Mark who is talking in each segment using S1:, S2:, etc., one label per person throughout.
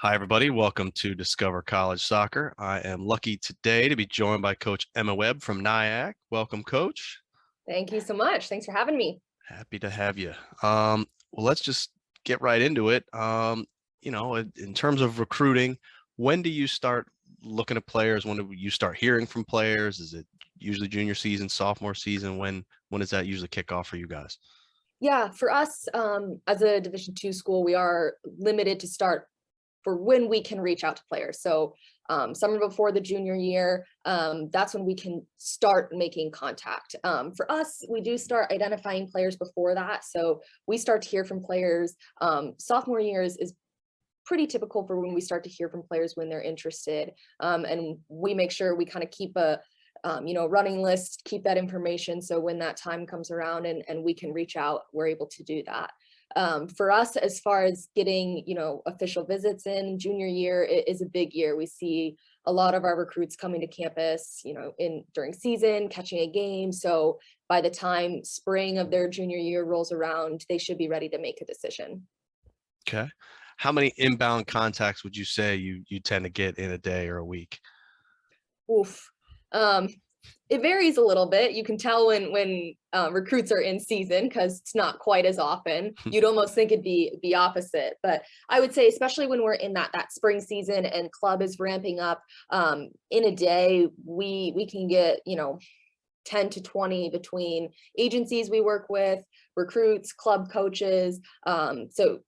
S1: Hi, everybody. Welcome to Discover College Soccer. I am lucky today to be joined by Coach Emma Webb from Nyack. Welcome, Coach.
S2: Thank you so much. Thanks for having me.
S1: Happy to have you. Well, let's just get right into it. In terms of recruiting, when do you start looking at players? When do you start hearing from players? Is it usually junior season, sophomore season? When does that usually kick off for you guys?
S2: Yeah, for us, as a Division II school, we are limited to start for when we can reach out to players. So summer before the junior year, that's when we can start making contact. For us, we do start identifying players before that. So we start to hear from players. Sophomore years is pretty typical for when we start to hear from players when they're interested. And we make sure we kind of keep a running list, keep that information. So when that time comes around and we can reach out, we're able to do that. For us, as far as getting, official visits in junior year, it is a big year. We see a lot of our recruits coming to campus, during season, catching a game. So by the time spring of their junior year rolls around, they should be ready to make a decision.
S1: Okay. How many inbound contacts would you say you tend to get in a day or a week?
S2: Oof. Um, it varies a little bit. You can tell when recruits are in season because it's not quite as often. You'd almost think it'd be opposite, but I would say especially when we're in that spring season and club is ramping up, in a day we can get 10 to 20 between agencies we work with, recruits, club coaches. So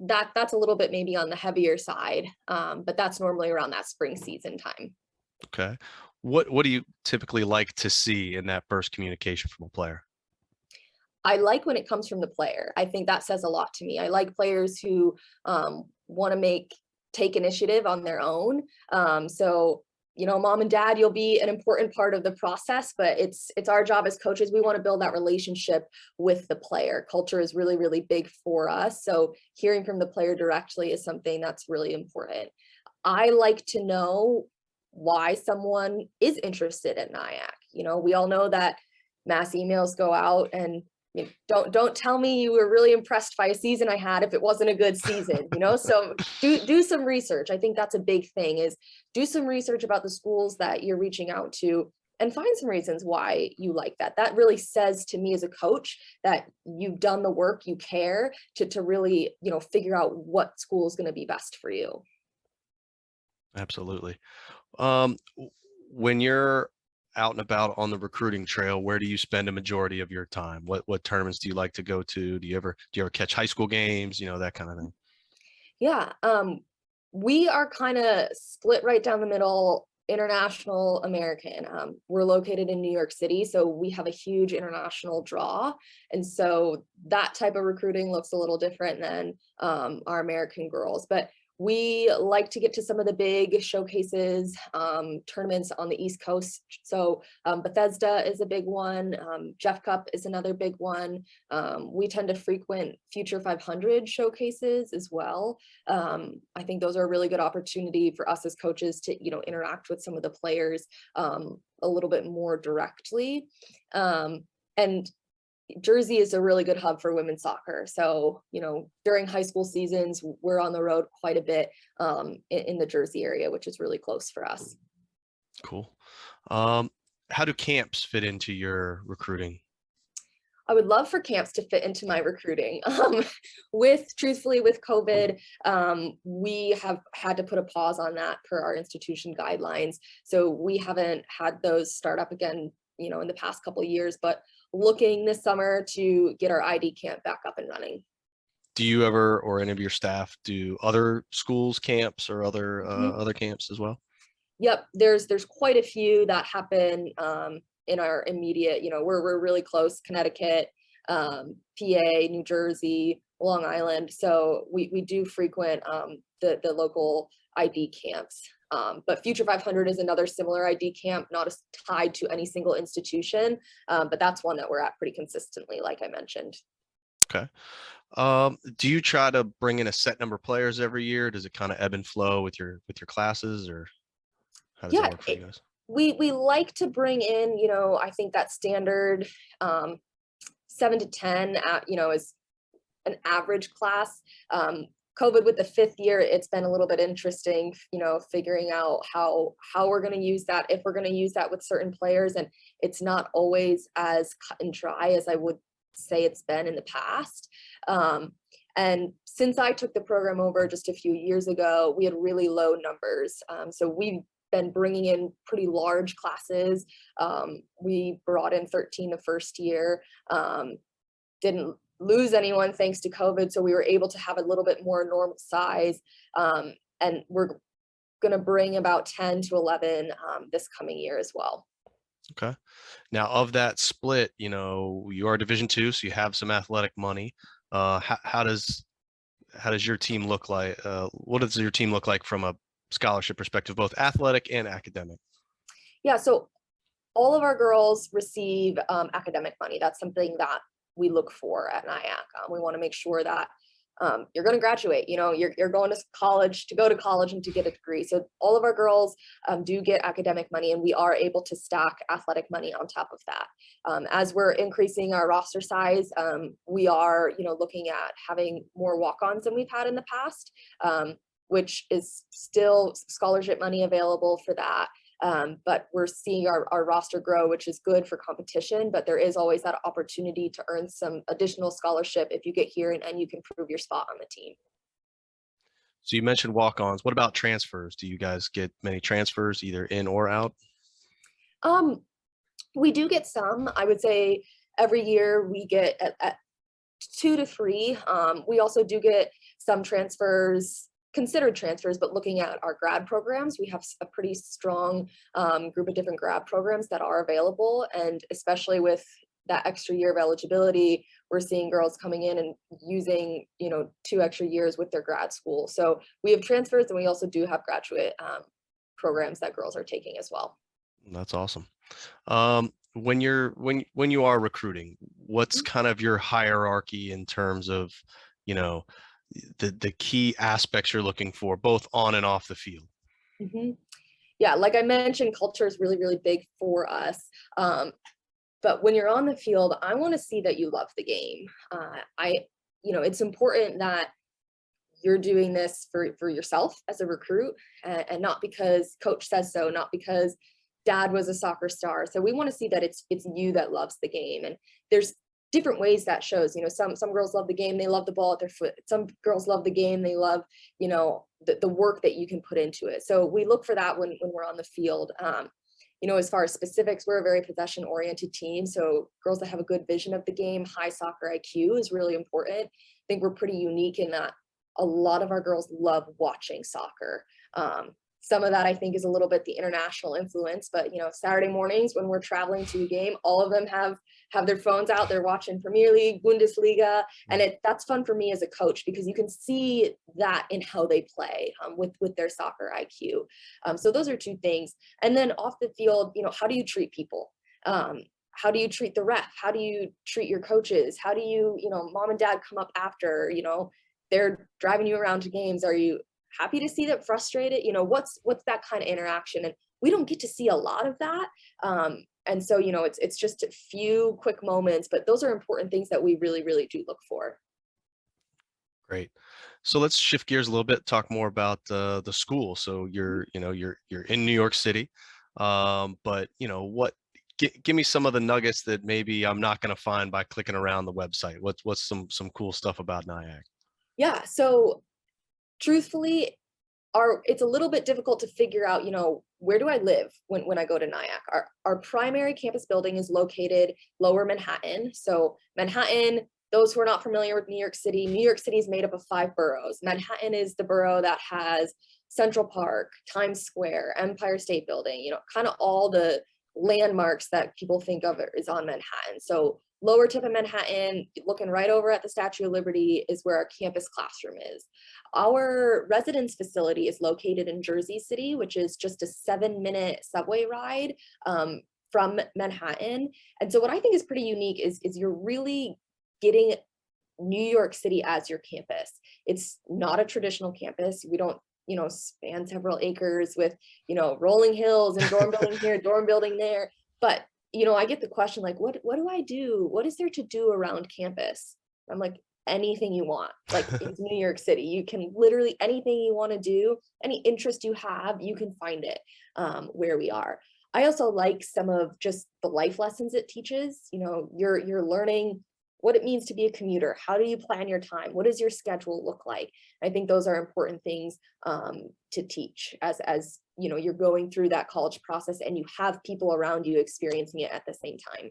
S2: that's a little bit maybe on the heavier side, but that's normally around that spring season time.
S1: Okay. What do you typically like to see in that first communication from a player?
S2: I like when it comes from the player. I think that says a lot to me. I like players who want to take initiative on their own. So mom and dad, you'll be an important part of the process, but it's our job as coaches. We want to build that relationship with the player. Culture is really, really big for us. So hearing from the player directly is something that's really important. I like to know why someone is interested in Nyack. We all know that mass emails go out, and don't tell me you were really impressed by a season I had if it wasn't a good season. So do some research. I think that's a big thing, is do some research about the schools that you're reaching out to and find some reasons why you like that. That really says to me as a coach that you've done the work, you care to really, figure out what school is going to be best for you.
S1: Absolutely. Um, when you're out and about on the recruiting trail, where do you spend a majority of your time? What tournaments do you like to go to? Do you ever catch high school games? That kind of thing.
S2: Yeah, we are kind of split right down the middle, international, American. We're located in New York City, so we have a huge international draw. And so that type of recruiting looks a little different than our American girls. But we like to get to some of the big showcases, tournaments on the East Coast. So Bethesda is a big one. Jeff Cup is another big one. We tend to frequent Future 500 showcases as well. I think those are a really good opportunity for us as coaches to, interact with some of the players a little bit more directly. And Jersey is a really good hub for women's soccer. So, during high school seasons, we're on the road quite a bit in the Jersey area, which is really close for us.
S1: Cool. Um, how do camps fit into your recruiting?
S2: I would love for camps to fit into my recruiting. Truthfully, with COVID, we have had to put a pause on that per our institution guidelines. So we haven't had those start up again, in the past couple of years, but looking this summer to get our ID camp back up and running.
S1: Do you ever, or any of your staff, do other schools camps or other
S2: Mhm.
S1: other camps as well?
S2: Yep, there's quite a few that happen in our immediate, we're really close, Connecticut, PA, New Jersey, Long Island. So we do frequent the local ID camps. But Future 500 is another similar ID camp, not as tied to any single institution, but that's one that we're at pretty consistently, like I mentioned.
S1: Okay. Do you try to bring in a set number of players every year? Does it kind of ebb and flow with your classes, or how does it
S2: Yeah,
S1: work for you guys?
S2: we like to bring in, I think that standard 7 to 10 is an average class. COVID with the 5th year, it's been a little bit interesting, figuring out how we're going to use that, if we're going to use that with certain players. And it's not always as cut and dry as I would say it's been in the past. And since I took the program over just a few years ago, we had really low numbers. So we've been bringing in pretty large classes. We brought in 13 the first year. Didn't lose anyone thanks to COVID, so we were able to have a little bit more normal size. And we're going to bring about 10 to 11 this coming year as well.
S1: Okay. Now, of that split, you are Division II, so you have some athletic money. How does your team look like? What does your team look like from a scholarship perspective, both athletic and academic?
S2: Yeah, so all of our girls receive academic money. That's something that we look for at Nyack. We want to make sure that you're going to graduate, you're going to college to go to college and to get a degree. So all of our girls do get academic money, and we are able to stack athletic money on top of that. As we're increasing our roster size, we are, looking at having more walk-ons than we've had in the past, which is still scholarship money available for that. But we're seeing our roster grow, which is good for competition, but there is always that opportunity to earn some additional scholarship if you get here and you can prove your spot on the team.
S1: So you mentioned walk-ons. What about transfers? Do you guys get many transfers, either in or out?
S2: We do get some. I would say every year we get at 2 to 3. We also do get some transfers, considered transfers, but looking at our grad programs, we have a pretty strong group of different grad programs that are available. And especially with that extra year of eligibility, we're seeing girls coming in and using, 2 extra years with their grad school. So we have transfers, and we also do have graduate programs that girls are taking as well.
S1: That's awesome. When you are recruiting, what's kind of your hierarchy in terms of, the key aspects you're looking for, both on and off the field?
S2: Mm-hmm. Yeah, like I mentioned, culture is really, really big for us. But when you're on the field, I want to see that you love the game. It's important that you're doing this for yourself as a recruit, and not because coach says so, not because dad was a soccer star. So we want to see that it's you that loves the game. And there's different ways that shows. Some girls love the game, they love the ball at their foot. Some girls love the game, they love the work that you can put into it. So we look for that when we're on the field. As far as specifics, we're a very possession oriented team, so girls that have a good vision of the game, high soccer IQ is really important. I think we're pretty unique in that a lot of our girls love watching soccer. Some of that I think is a little bit the international influence, but Saturday mornings when we're traveling to a game, all of them have their phones out, they're watching Premier League, Bundesliga, and that's fun for me as a coach because you can see that in how they play with their soccer IQ. So those are 2 things. And then off the field, how do you treat people? How do you treat the ref? How do you treat your coaches? How do you, mom and dad come up after, they're driving you around to games. Are you happy to see them frustrated? What's that kind of interaction? And we don't get to see a lot of that. And so, it's just a few quick moments, but those are important things that we really, really do look for.
S1: Great. So let's shift gears a little bit, talk more about the school. So you're in New York City, but give me some of the nuggets that maybe I'm not going to find by clicking around the website. What's some cool stuff about Nyack?
S2: Yeah. So truthfully, it's a little bit difficult to figure out, where do I live when I go to Nyack? Our primary campus building is located Lower Manhattan. So Manhattan, those who are not familiar with New York City is made up of 5 boroughs. Manhattan is the borough that has Central Park, Times Square, Empire State Building, kind of all the landmarks that people think of is on Manhattan. So lower tip of Manhattan, looking right over at the Statue of Liberty, is where our campus classroom is. Our residence facility is located in Jersey City, which is just a 7-minute subway ride from Manhattan. And so what I think is pretty unique is you're really getting New York City as your campus. It's not a traditional campus. We don't span several acres with, rolling hills and dorm building here, dorm building there. But, I get the question, like, what do I do? What is there to do around campus? I'm like, anything you want. Like it's New York City. You can literally anything you want to do, any interest you have, you can find it where we are. I also like some of just the life lessons it teaches. You know, you're learning what it means to be a commuter. How do you plan your time? What does your schedule look like? I think those are important things to teach as you know, you're going through that college process and you have people around you experiencing it at the same time.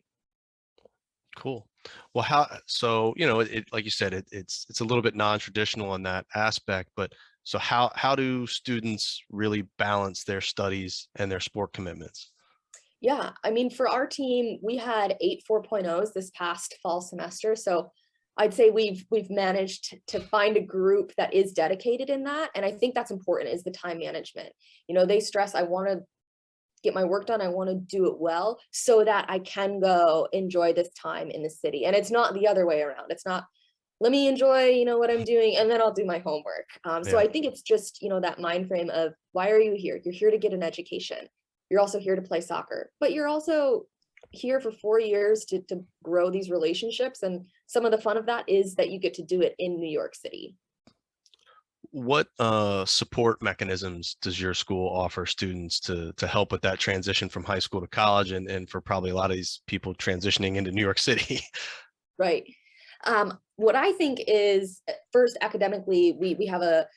S1: Cool. Well, so, you know, like you said, it's a little bit non-traditional in that aspect, but so how do students really balance their studies and their sport commitments?
S2: Yeah, I mean, for our team, we had 8 4.0s this past fall semester. So I'd say we've managed to find a group that is dedicated in that. And I think that's important is the time management. You know, they stress, I want to get my work done. I want to do it well so that I can go enjoy this time in the city. And it's not the other way around. It's not, let me enjoy, you know, what I'm doing, and then I'll do my homework. So
S1: Yeah.
S2: I think it's just, you know, that mind frame of why are you here? You're here to get an education. You're also here to play soccer, but you're also here for 4 years to grow these relationships. And some of the fun of that is that you get to do it in New York City.
S1: What support mechanisms does your school offer students to help with that transition from high school to college, and for probably a lot of these people transitioning into New York City?
S2: Right. What I think is first academically, we have a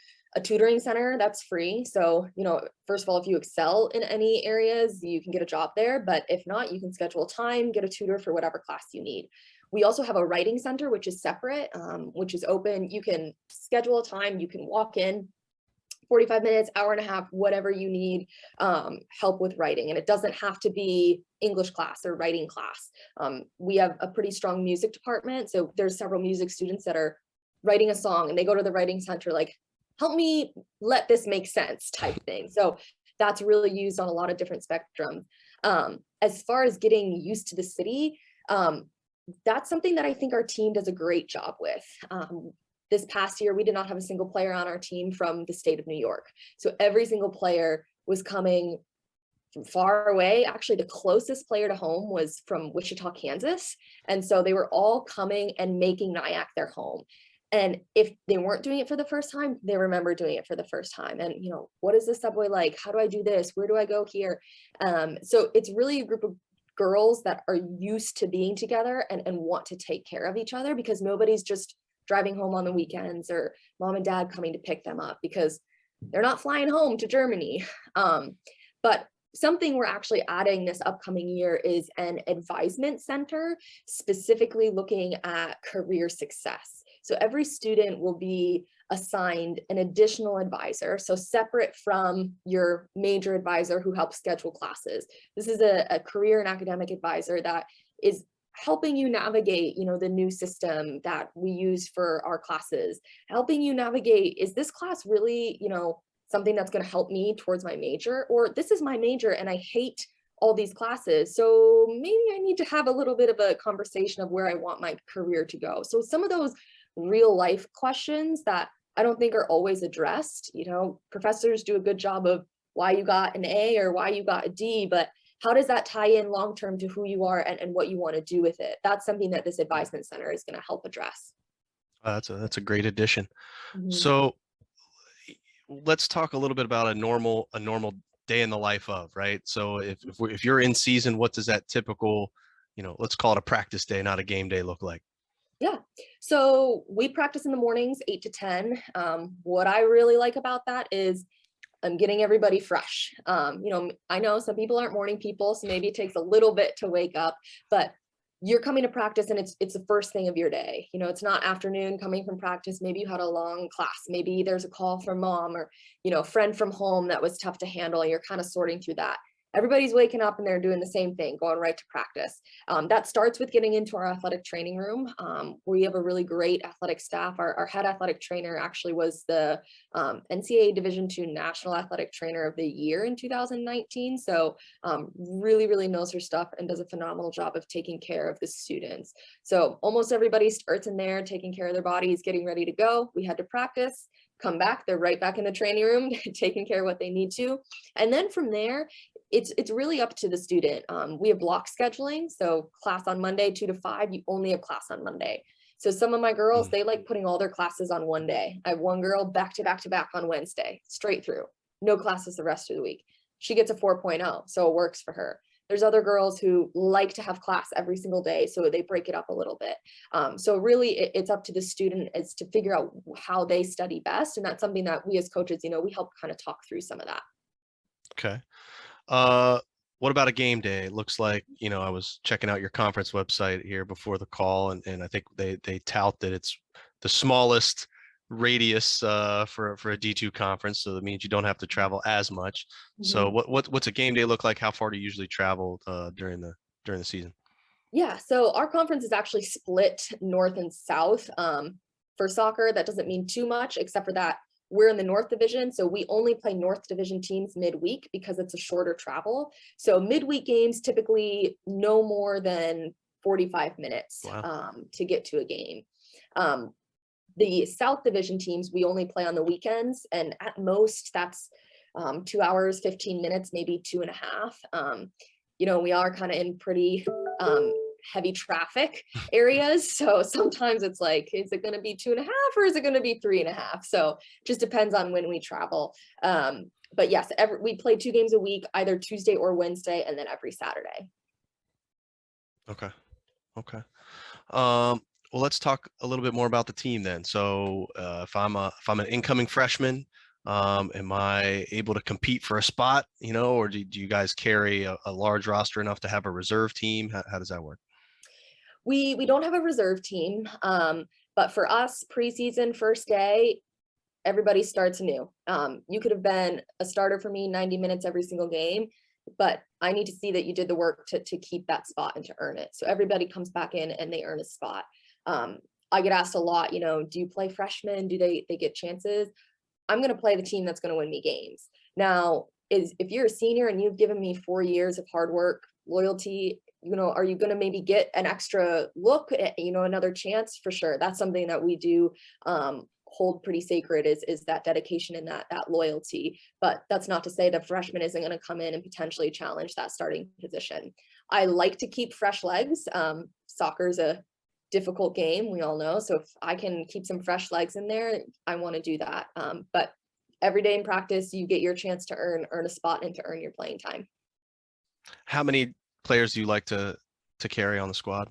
S2: tutoring center that's free. So, you know, first of all, if you excel in any areas, you can get a job there. But if not, you can schedule time, get a tutor for whatever class you need. We also have a writing center, which is separate, which is open. You can schedule a time, you can walk in, 45 minutes, hour and a half, whatever you need help with writing. And it doesn't have to be English class or writing class. We have a pretty strong music department. So there's several music students that are writing a song and they go to the writing center like, help me let this make sense type thing. So that's really used on a lot of different spectrums. As far as getting used to the city, that's something that I think our team does a great job with. This past year, we did not have a single player on our team from the state of New York. So every single player was coming from far away. Actually, the closest player to home was from Wichita, Kansas. And so they were all coming and making Nyack their home. And if they weren't doing it for the first time, they remember doing it for the first time. And, you know, what is the subway like? How do I do this? Where do I go here? So it's really a group of girls that are used to being together and want to take care of each other, because nobody's just driving home on the weekends or mom and dad coming to pick them up because they're not flying home to Germany. But something we're actually adding this upcoming year is an advisement center, specifically looking at career success. So every student will be assigned an additional advisor, so separate from your major advisor who helps schedule classes. This is a career and academic advisor that is helping you navigate, you know, the new system that we use for our classes, helping you navigate, is this class really, you know, something that's going to help me towards my major, or this is my major and I hate all these classes, so maybe I need to have a little bit of a conversation of where I want my career to go. So some of those real life questions that I don't think are always addressed, you know, professors do a good job of why you got an A or why you got a D, but how does that tie in long term to who you are and what you want to do with it? That's something that this advisement center is going to help address.
S1: That's a great addition.
S2: Mhm.
S1: So let's talk a little bit about a normal day in the life of, right? So if you're in season, what does that typical, you know, let's call it a practice day, not a game day, look like?
S2: Yeah. So we practice in the mornings, 8 to 10. What I really like about that is I'm getting everybody fresh. You know, I know some people aren't morning people, so maybe it takes a little bit to wake up, but you're coming to practice and it's the first thing of your day. You know, it's not afternoon coming from practice. Maybe you had a long class. Maybe there's a call from mom or, you know, friend from home that was tough to handle. And you're kind of sorting through that. Everybody's waking up and they're doing the same thing, going right to practice. That starts with getting into our athletic training room. We have a really great athletic staff. Our head athletic trainer actually was the NCAA Division II National Athletic Trainer of the Year in 2019. So really, really knows her stuff and does a phenomenal job of taking care of the students. So almost everybody starts in there, taking care of their bodies, getting ready to go. We had to practice, come back, they're right back in the training room, taking care of what they need to. And then from there, it's really up to the student. We have block scheduling. So class on Monday, 2 to 5, you only have class on Monday. So some of my girls,
S1: Mm.
S2: they like putting all their classes on one day. I have one girl back to back to back on Wednesday, straight through, no classes the rest of the week. She gets a 4.0, so it works for her. There's other girls who like to have class every single day, so they break it up a little bit. So really it's up to the student as to figure out how they study best. And that's something that we as coaches, we help kind of talk through some of that.
S1: Okay. Uh, what about a game day? It looks like, I was checking out your conference website here before the call, and I think they tout that it's the smallest radius for a D2 conference, so that means you don't have to travel as much. So
S2: Mhm.
S1: what's a game day look like? How far do you usually travel during the season?
S2: Yeah, so our conference is actually split north and south. For soccer, that doesn't mean too much, except for that we're in the North Division, so we only play North Division teams midweek because it's a shorter travel. So midweek games typically no more than 45 minutes
S1: Wow.
S2: to get to a game. Um, the South Division teams, we only play on the weekends, and at most that's 2 hours, 15 minutes, maybe 2.5. We are kind of in pretty heavy traffic areas. So sometimes it's like, is it going to be 2.5 or is it going to be 3.5? So just depends on when we travel. But yes, we play 2 games a week, either Tuesday or Wednesday, and then every Saturday.
S1: Okay. Okay. Um, well, let's talk a little bit more about the team then. So, if I'm an incoming freshman, am I able to compete for a spot, or do you guys carry a large roster enough to have a reserve team? How does that work?
S2: We don't have a reserve team, but for us, preseason first day, everybody starts anew. You could have been a starter for me 90 minutes every single game, but I need to see that you did the work to keep that spot and to earn it. So everybody comes back in and they earn a spot. I get asked a lot, do you play freshmen? Do they get chances? I'm going to play the team that's going to win me games. Now, if you're a senior and you've given me 4 years of hard work, loyalty, are you going to maybe get an extra look at, another chance? For sure. That's something that we do hold pretty sacred is that dedication and that loyalty. But that's not to say the freshman isn't going to come in and potentially challenge that starting position. I like to keep fresh legs. Soccer's a difficult game, we all know. So if I can keep some fresh legs in there, I want to do that. But every day in practice, you get your chance to earn a spot and to earn your playing time.
S1: How many players do you like to carry on the squad?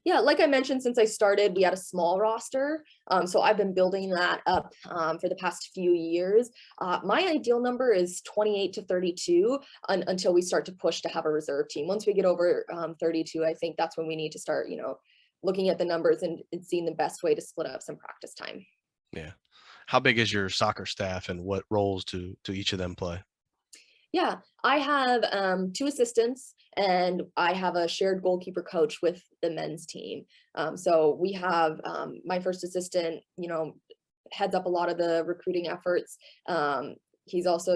S2: Yeah, like I mentioned, since I started, we had a small roster. So I've been building that up for the past few years. My ideal number is 28 to 32 until we start to push to have a reserve team. Once we get over 32, I think that's when we need to start, looking at the numbers and seeing the best way to split up some practice time.
S1: Yeah. How big is your soccer staff, and what roles do each of them play?
S2: Yeah, I have 2 assistants and I have a shared goalkeeper coach with the men's team. So we have my first assistant, heads up a lot of the recruiting efforts. He's also,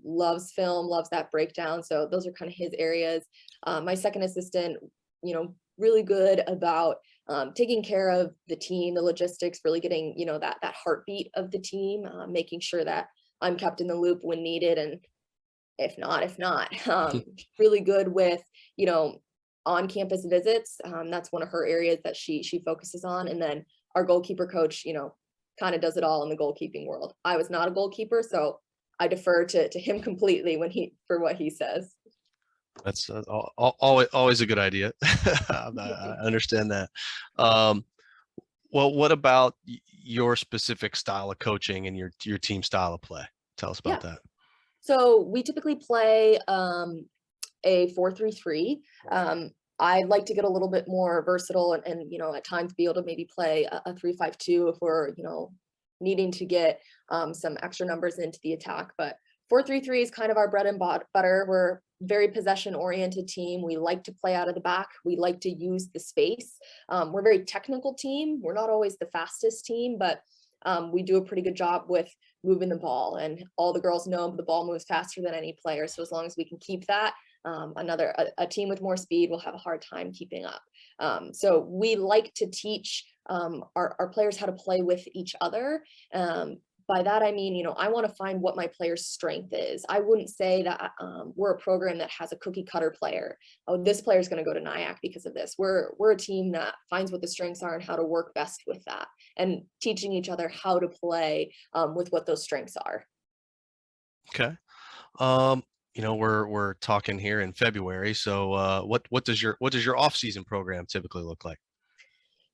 S2: loves film, loves that breakdown. So those are kind of his areas. My second assistant, really good about taking care of the team, the logistics, really getting, that heartbeat of the team, making sure that I'm kept in the loop when needed. And if not, really good with, on campus visits. That's one of her areas that she focuses on. And then our goalkeeper coach, kind of does it all in the goalkeeping world. I was not a goalkeeper, so I defer to him completely for what he says.
S1: That's always a good idea. I understand that. Um, well, what about your specific style of coaching and your team style of play? Tell us about
S2: Yeah.
S1: that.
S2: So we typically play a 4-3-3. I like to get a little bit more versatile and at times be able to maybe play a 3-5-2 if we're, needing to get some extra numbers into the attack. But 4-3-3 is kind of our bread and butter. We're very possession oriented team. We like to play out of the back. We like to use the space. We're a very technical team. We're not always the fastest team, but we do a pretty good job with moving the ball, and all the girls know the ball moves faster than any player. So as long as we can keep that, a team with more speed will have a hard time keeping up. So we like to teach our players how to play with each other, by that, I mean, I want to find what my player's strength is. I wouldn't say that we're a program that has a cookie cutter player. Oh, this player is going to go to Nyack because of this. We're a team that finds what the strengths are and how to work best with that, and teaching each other how to play with what those strengths are.
S1: Okay. We're talking here in February. So what does your off-season program typically look like?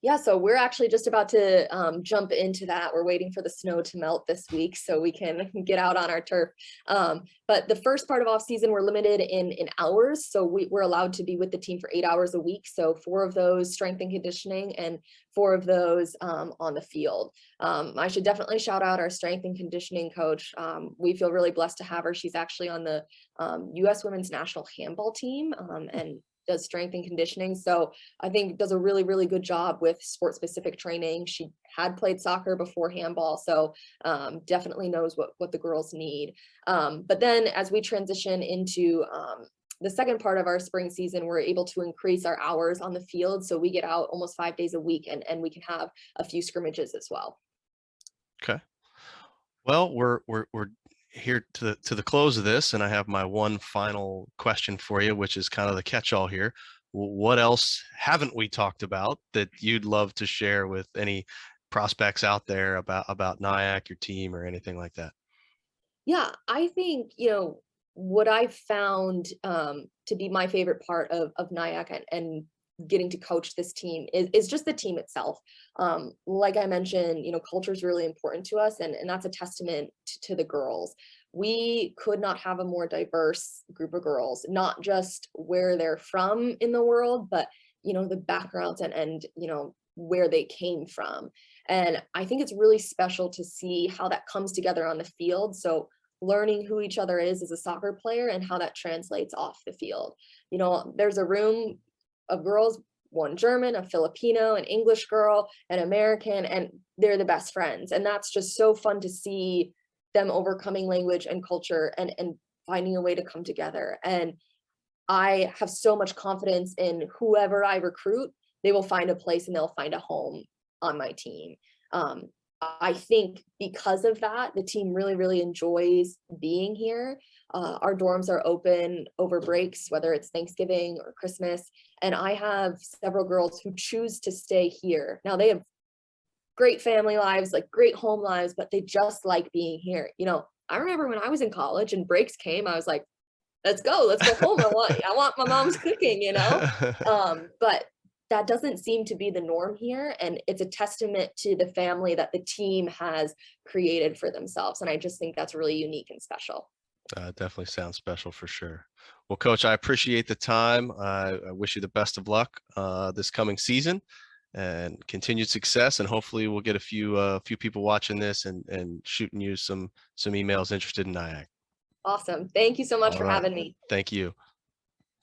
S2: Yeah, so we're actually just about to jump into that. We're waiting for the snow to melt this week so we can get out on our turf. But the first part of off season, we're limited in hours. So we're allowed to be with the team for 8 hours a week. So 4 of those strength and conditioning and 4 of those on the field. I should definitely shout out our strength and conditioning coach. We feel really blessed to have her. She's actually on the U.S. Women's National Handball team and does strength and conditioning. So I think does a really, really good job with sport specific training. She had played soccer before handball, so definitely knows what the girls need. But then as we transition into the second part of our spring season, we're able to increase our hours on the field. So we get out almost 5 days a week, and we can have a few scrimmages as well.
S1: Okay. Well, we're here to the close of this, and I have my one final question for you, which is kind of the catch-all here. What else haven't we talked about that you'd love to share with any prospects out there about Nyack, your team, or anything like that?
S2: Yeah, I think, what I found to be my favorite part of Nyack and getting to coach this team is just the team itself. Like I mentioned, culture is really important to us, and that's a testament to the girls. We could not have a more diverse group of girls, not just where they're from in the world, but the backgrounds and where they came from. And I think it's really special to see how that comes together on the field. So learning who each other is as a soccer player and how that translates off the field. There's a room of girls, one German, a Filipino, an English girl, an American, and they're the best friends. And that's just so fun to see them overcoming language and culture and finding a way to come together. And I have so much confidence in whoever I recruit, they will find a place and they'll find a home on my team. Um, I think because of that, the team really, really enjoys being here. Our dorms are open over breaks, whether it's Thanksgiving or Christmas. And I have several girls who choose to stay here. Now, they have great family lives, like great home lives, but they just like being here. I remember when I was in college and breaks came, I was like, let's go home. I want my mom's cooking. But that doesn't seem to be the norm here, and it's a testament to the family that the team has created for themselves, and I just think that's really unique and special.
S1: Definitely sounds special for sure. Well, Coach, I appreciate the time. I wish you the best of luck this coming season and continued success. And hopefully, we'll get a few people watching this and shooting you some emails interested in Nyack.
S2: Awesome. Thank you so much
S1: All
S2: for
S1: right.
S2: having me.
S1: Thank you.